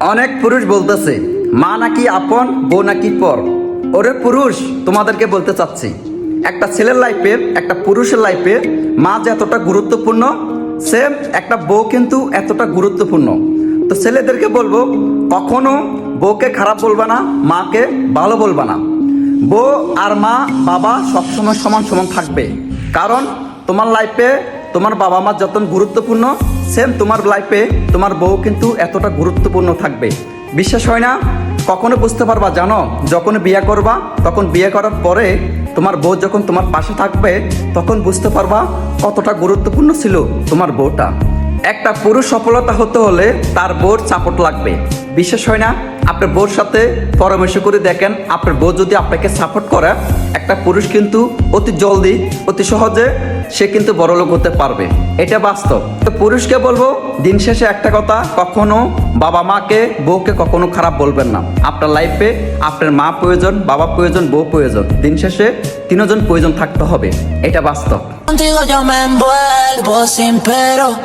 অনেক পুরুষ বলতেছে মা নাকি আপন, বউ নাকি পর। ওরে পুরুষ, তোমাদেরকে বলতে চাচ্ছি, একটা ছেলের লাইফে, একটা পুরুষের লাইফে মা যে এতটা গুরুত্বপূর্ণ, সেম একটা বউ কিন্তু এতটা গুরুত্বপূর্ণ। তো ছেলেদেরকে বলবো, কখনো বউকে খারাপ বলবা না, মাকে ভালো বলবা না। বউ আর মা বাবা সবসময় সমান সমান থাকবে। কারণ তোমার লাইফে তোমার বাবা মা যত গুরুত্বপূর্ণ, সেম তোমার লাইফে তোমার বউ কিন্তু এতটা গুরুত্বপূর্ণ থাকবে। বিশ্বাস হয় না? কখনো বুঝতে পারবা জানো, যখন বিয়ে করবা, তখন বিয়ে করার পরে তোমার বউ যখন তোমার পাশে থাকবে, তখন বুঝতে পারবা কতটা গুরুত্বপূর্ণ ছিল তোমার বউটা। একটা পুরুষ সফলতা হতে হলে তার বউর সাপোর্ট লাগবে। বিশ্বাস হয় না? আপনার বউর সাথে পরামর্শ করে দেখেন, আপনার বউ যদি আপনাকে সাপোর্ট করে, একটা পুরুষ কিন্তু অতি জলদি, অতি সহজে সে কিন্তু বড়লোক হতে পারবে। এটা বাস্তব। তো পুরুষকে বলবো, দিন শেষে একটা কথা, কখনো বাবা মাকে, বউকে কখনো খারাপ বলবেন না। আপনার লাইফে আপনার মা প্রয়োজন, বাবা প্রয়োজন, বউ প্রয়োজন। দিন শেষে তিনজন প্রয়োজন থাকতে হবে। এটা বাস্তব। Contigo yo me envuelvo sin pero.